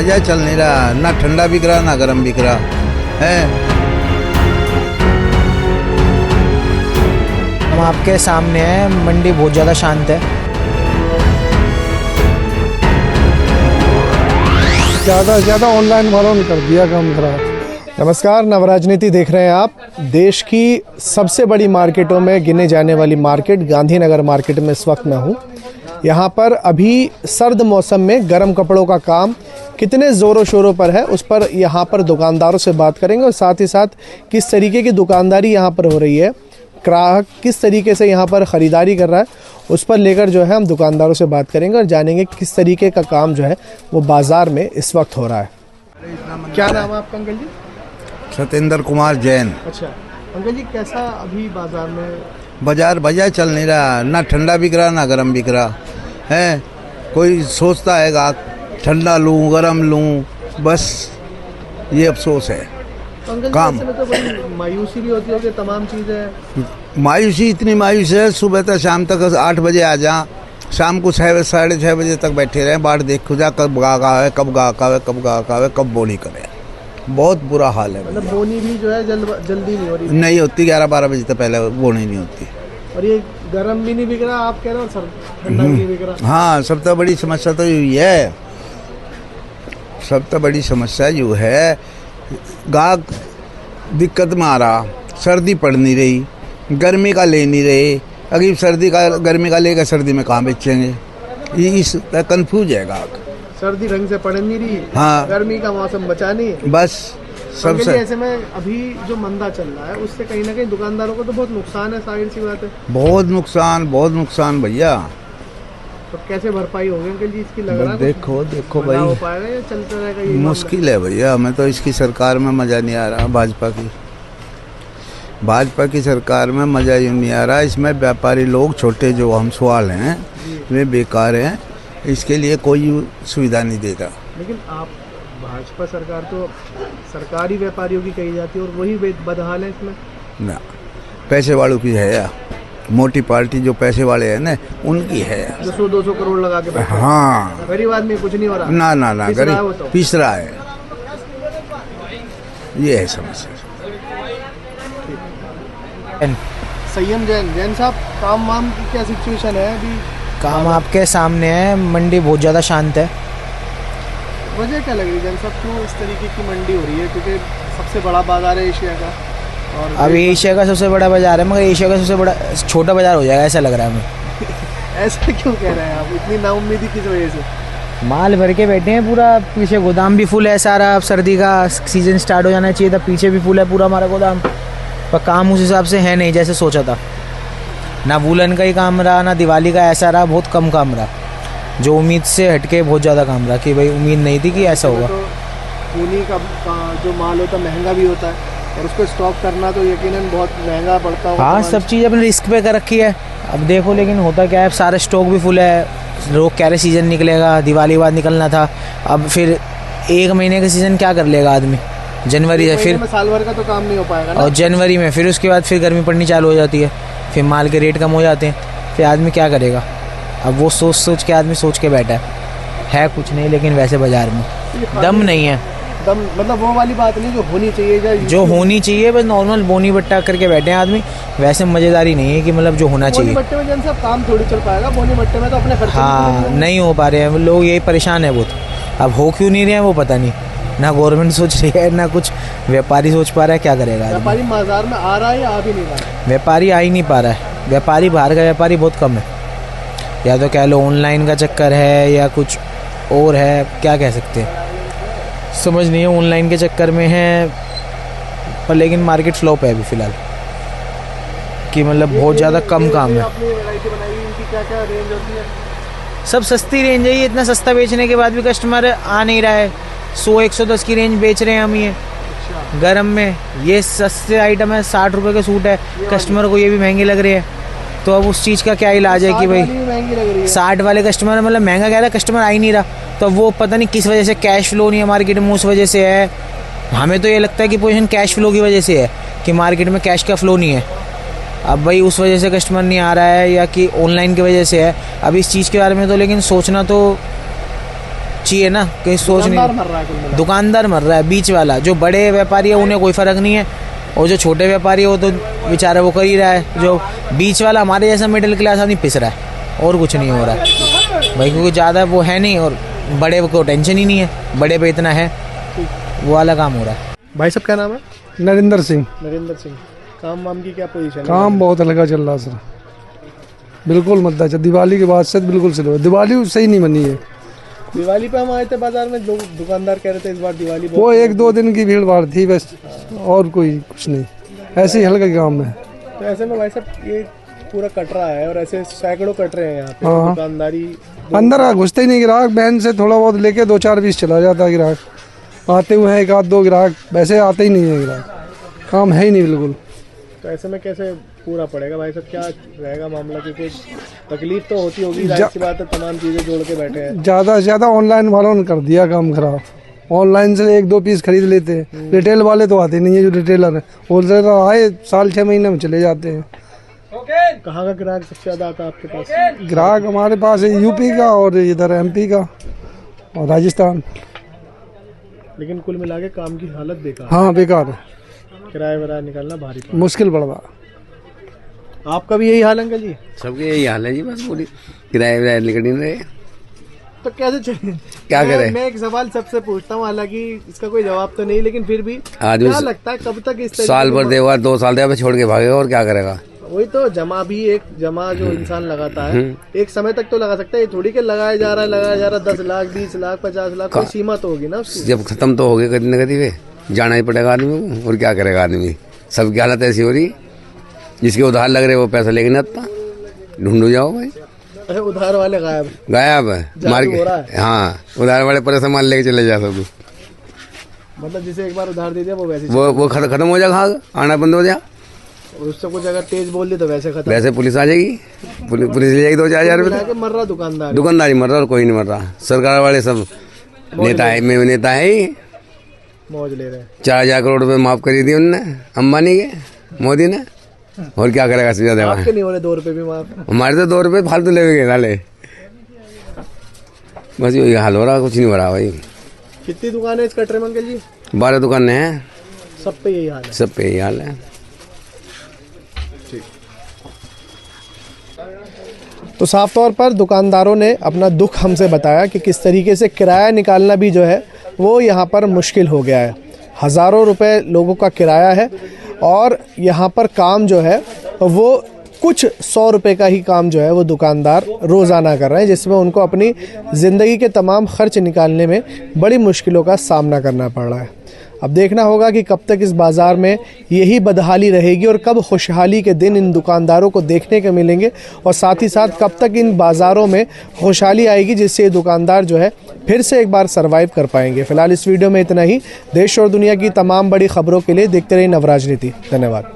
बाजार चल नहीं रहा, ना ठंडा बिक रहा ना गर्म बिक रहा है। हम आपके सामने हैं, मंडी बहुत ज़्यादा शांत है। ज़्यादा से ज़्यादा ऑनलाइन वालों ने कर दिया काम खराब। नमस्कार, नवराजनीति देख रहे हैं आप। देश की सबसे बड़ी मार्केटों में गिने जाने वाली मार्केट गांधीनगर मार्केट में इस वक्त मैं हूँ। यहाँ पर अभी सर्द मौसम में गर्म कपड़ों का काम कितने ज़ोरों शोरों पर है, उस पर यहाँ पर दुकानदारों से बात करेंगे और साथ ही साथ किस तरीके की दुकानदारी यहाँ पर हो रही है, ग्राहक किस तरीके से यहाँ पर ख़रीदारी कर रहा है, उस पर लेकर जो है हम दुकानदारों से बात करेंगे और जानेंगे किस तरीके का काम जो है वो बाज़ार में इस वक्त हो रहा है। क्या नाम है आपका अंकल जी? सत्येंद्र कुमार जैन। अच्छा अंकल जी, कैसा अभी बाज़ार में? बाजार चल नहीं रहा, ना ठंडा बिक रहा ना गर्म बिक रहा है। कोई सोचता है कि ठंडा लूँ गर्म लूँ, बस ये अफसोस है। अंकल काम जी, ऐसे में तो बड़ी मायूसी भी होती होगी, तमाम चीज़ें। मायूसी इतनी मायूस है, सुबह तक शाम तक 8 बजे आ जा, शाम को 6 साढ़े 6 बजे तक बैठे रहे, बाट देखो जा कब गाहक आवे, कब गाहक आवे, कब गाहक आवे, कब बोनी करे। बहुत बुरा हाल है। मतलब बोनी भी जो है जल्दी नहीं हो रही? नहीं होती, 11-12 बजे तक पहले बोनी नहीं होती। और ये गर्म भी नहीं बिक रहा आप कह रहे हो, सर ठंडा भी नहीं बिक रहा? हाँ, सबसे बड़ी समस्या तो यही है, सबसे बड़ी समस्या जो है गाहक दिक्कत में आ रहा। सर्दी पड़ नहीं रही, गर्मी का ले नहीं रहे। अगर सर्दी का गर्मी का लेकर सर्दी में कहाँ बेचेंगे, ये इस कंफ्यूज है गाहक। सर्दी ढंग से पड़ नहीं रही, हाँ, गर्मी का मौसम बचा नहीं, बस सबसे। ऐसे में अभी जो मंदा चल रहा है उससे कहीं ना कहीं दुकानदारों को तो बहुत नुकसान है, जाहिर सी बात है। बहुत नुकसान भैया। तो कैसे भरपाई होगी अंकल जी इसकी? लग रहा है देखो भाई, हो पाएगा या चलता रहेगा ये मुश्किल है भैया। हमें तो इसकी सरकार में मज़ा नहीं आ रहा, भाजपा की सरकार में मज़ा यूँ नहीं आ रहा। इसमें व्यापारी लोग छोटे जो हम सवाल हैं वे बेकार हैं, इसके लिए कोई सुविधा नहीं देता। लेकिन आप भाजपा सरकार तो सरकारी व्यापारियों की कही जाती है और वही बदहाल है इसमें ना। पैसे वालों की है या मोटी पार्टी, जो पैसे वाले हैं ना उनकी है, 200 करोड़ लगा के बैठे। हाँ, गरीब आदमी कुछ नहीं हो रहा। ना गरीब पिस रहा है, ये है समस्या। संयम जैन साहब, काम वाम की क्या सिचुएशन है अभी? काम आपके सामने है, मंडी बहुत ज़्यादा शांत है। वजह क्या लग रही है जैन साहब, क्यों इस तरीके की मंडी हो रही है? क्योंकि सबसे बड़ा बाजार है एशिया का, और अभी एशिया का सबसे बड़ा बाजार है, मगर एशिया का सबसे बड़ा छोटा बाजार हो जाएगा ऐसा लग रहा है हमें। ऐसा क्यों कह रहे हैं आप? इतनी नाउम्मीदी किस वजह से? माल भर के बैठे हैं पूरा, पीछे गोदाम भी फुल है सारा। अब सर्दी का सीज़न स्टार्ट हो जाना चाहिए था, पीछे भी फुल है पूरा हमारा गोदाम, पर काम उस हिसाब से है नहीं जैसे सोचा था। ना वूलन का ही काम रहा, ना दिवाली का ऐसा रहा, बहुत कम काम रहा। जो उम्मीद से हटके बहुत ज़्यादा काम रहा, कि भाई उम्मीद नहीं थी कि ऐसा होगा। तो ऊनी का जो माल होता है महंगा भी होता है, और उसको स्टॉक करना तो यकीनन बहुत महंगा पड़ता होगा। हाँ, सब चीज़ अपने रिस्क पे कर रखी है। अब देखो, लेकिन होता क्या है, सारा स्टॉक भी फुल है। लोग कह रहे सीज़न निकलेगा, दिवाली बाद निकलना था, अब फिर 1 महीने का सीज़न क्या कर लेगा आदमी? जनवरी है, फिर साल भर का तो काम नहीं हो पाएगा ना। और जनवरी में फिर उसके बाद फिर गर्मी पड़नी चालू हो जाती है, फिर माल के रेट कम हो जाते हैं, फिर आदमी क्या करेगा? अब वो सोच के आदमी सोच के बैठा है कुछ नहीं, लेकिन वैसे बाज़ार में दम नहीं है। दम मतलब वो वाली बात नहीं जो होनी चाहिए, जो होनी चाहिए बस नॉर्मल बोनी बट्टा करके बैठे हैं आदमी, वैसे मज़ेदारी नहीं है कि मतलब जो होना चाहिए। बोनी बट्टे में जन सब काम थोड़ी चल पाएगा, बोनी बट्टे में तो अपने खर्चे हाँ, नहीं हो पा रहे हैं लोग, यही परेशान है बहुत। अब हो क्यों नहीं रहे हैं वो पता नहीं, ना गवर्नमेंट सोच रही है ना कुछ व्यापारी सोच पा रहा है, क्या करेगा? व्यापारी बाजार में आ रहा है या आ भी नहीं रहा है? व्यापारी आ ही नहीं पा रहा है, व्यापारी बाहर का व्यापारी बहुत कम है। या तो कह लो ऑनलाइन का चक्कर है या कुछ और है, क्या कह सकते हैं, समझ नहीं है। ऑनलाइन के चक्कर में है, पर लेकिन मार्केट फ्लॉप है अभी फ़िलहाल, कि मतलब बहुत ज़्यादा कम काम है। अपनी वैरायटी बनाई हुई, इनकी क्या क्या रेंज होती है? सब सस्ती रेंज है, ये इतना सस्ता बेचने के बाद भी कस्टमर आ नहीं रहा है। 100-110 की रेंज बेच रहे हैं हम ये गरम में। ये सस्ते आइटम है, 60 रुपये का सूट है, कस्टमर को ये भी महंगे लग रहे हैं। तो अब उस चीज़ का क्या इलाज है कि भाई 60 वाले कस्टमर मतलब महंगा कह रहा है, कस्टमर आ ही नहीं रहा। तो वो पता नहीं किस वजह से कैश फ्लो नहीं है मार्केट में, उस वजह से है। हमें तो ये लगता है कि पोजीशन कैश फ्लो की वजह से है, कि मार्केट में कैश का फ्लो नहीं है। अब भाई उस वजह से कस्टमर नहीं आ रहा है या कि ऑनलाइन की वजह से है, अब इस चीज़ के बारे में तो लेकिन सोचना तो चाहिए ना, कहीं सोच दुकानदार नहीं। मर रहा है कुल मिला दुकानदार मर रहा है, बीच वाला जो बड़े व्यापारी है उन्हें कोई फ़र्क नहीं है, और जो छोटे व्यापारी है वो तो बेचारा वो कर ही रहा है। जो बीच वाला हमारे जैसा मिडिल क्लास आदमी पिस रहा है, और कुछ नहीं हो रहा है भाई, क्योंकि ज़्यादा वो है नहीं और बड़े को टेंशन ही नहीं है, बड़े पे इतना है, वो वाला काम हो रहा है। भाई साहब क्या नाम है? नरेंद्र सिंह। नरेंद्र सिंह। काम वाम की क्या पोजीशन है? काम बहुत हल्का चल रहा सर, बिल्कुल मत अच्छा, दिवाली के बाद से बिल्कुल स्लो, दिवाली सही नहीं बनी है। दिवाली पे हम आए थे बाजार में, लोग दुकानदार कह रहे थे इस बार दिवाली वो 1-2 दिन की भीड़ भाड़ थी बस, और कोई कुछ नहीं, ऐसे ही हल्का काम है। तो ऐसे में भाई साहब ये पूरा कट रहा है और ऐसे सैकड़ों कट रहे हैं यहाँ पे। हाँ। दुकानदारी अंदर घुसते ही नहीं ग्राहक, बहन से थोड़ा बहुत लेके 2-4 पीस चला जाता है ग्राहक, आते हुए हैं 1-2 ग्राहक, वैसे आते ही नहीं है ग्राहक, काम है ही नहीं बिल्कुल। तो ऐसे में कैसे पूरा पड़ेगा भाई साहब, क्या रहेगा मामला? क्योंकि तकलीफ तो होती होगी, जाहिर सी बात है, तमाम चीज़ें जोड़ के बैठे हैं। ज़्यादा से ज़्यादा ऑनलाइन वालों ने कर दिया काम खराब, ऑनलाइन से 1-2 पीस खरीद लेते हैं, रिटेल वाले तो आते नहीं है, जो रिटेलर है होलसेलर आए 6 महीने में चले जाते हैं। कहाँ का ग्राहक सबसे ज़्यादा आता है आपके पास? ग्राहक हमारे पास है यूपी का और इधर एमपी का और राजस्थान। लेकिन कुल मिला के काम की हालत बेकार, हाँ बेकार है, किराया वराया निकालना भारी पड़ा। मुश्किल पड़ रहा। आपका भी यही हाल है अंकल जी? सबके यही हाल है जी, बस पूरी किराए विराए निकल नहीं रहे, तो कैसे चले? क्या करें? मैं एक सवाल सबसे पूछता हूँ, हालांकि इसका कोई जवाब तो नहीं, लेकिन फिर भी आदमी क्या लगता है कब तक इस तरीके साल भर की- देगा 2 साल देगा छोड़ के भागेगा और क्या करेगा। वही तो जमा भी एक जमा जो इंसान लगाता है एक समय तक तो लगा सकता है, ये थोड़ी के लगाया जा रहा है 10 लाख 20 लाख 50 लाख, कोई सीमा तो होगी ना उसकी। जब खत्म तो हो गए कभी न कभी वे जाना ही पड़ेगा आदमी को, और क्या करेगा आदमी। सबकी हालत ऐसी हो रही, जिसके उधार लग रहे वो पैसा लेके नहीं आता, ढूंढो जाओ भाई। अरे उधार वाले गायब, गायब है मार हो रहा के, हाँ उधार वाले पर सामान लेके चले जा सब, मतलब जिसे एक बार उधार दे दिया वो वैसे वो खत्म हो जाएगा, आना बंद हो जाए, और उससे कुछ अगर तेज बोल दी तो वैसे खत्म। वैसे पुलिस आ जाएगी, पुलिस ले जाएगी 2-4 हजार मिला रुपये। के मर रहा दुकानदार, दुकानदारी मर रहा और कोई नहीं मर रहा, सरकार वाले सब नेता है, मैं नेता है ही, मौज ले रहे हैं। 4,000 करोड़ रुपए माफ करी थी उनने अंबानी के, मोदी ने, और क्या करेगा इससे ज्यादा। आपके नहीं हो रहे 2 रुपए भी माफ? हमारे तो 2 रुपए फालतू ले गए नाले, बस यही हाल हो रहा, कुछ नहीं हो रहा भाई। कितनी दुकानें इस कटरे में अंकल जी? 12 दुकानें हैं, सब पे यही हाल है। सब पे यही हाल है। तो साफ तौर पर दुकानदारों ने अपना दुख हमसे बताया कि किस तरीके से किराया निकालना भी जो है वो यहाँ पर मुश्किल हो गया है। हज़ारों रुपए लोगों का किराया है और यहाँ पर काम जो है वो कुछ 100 रुपए का ही काम जो है वो दुकानदार रोज़ाना कर रहे हैं, जिसमें उनको अपनी ज़िंदगी के तमाम खर्च निकालने में बड़ी मुश्किलों का सामना करना पड़ रहा है। अब देखना होगा कि कब तक इस बाज़ार में यही बदहाली रहेगी और कब खुशहाली के दिन इन दुकानदारों को देखने को मिलेंगे, और साथ ही साथ कब तक इन बाज़ारों में खुशहाली आएगी जिससे ये दुकानदार जो है फिर से एक बार सर्वाइव कर पाएंगे। फिलहाल इस वीडियो में इतना ही। देश और दुनिया की तमाम बड़ी खबरों के लिए देखते रहिए नवराजनीति। धन्यवाद।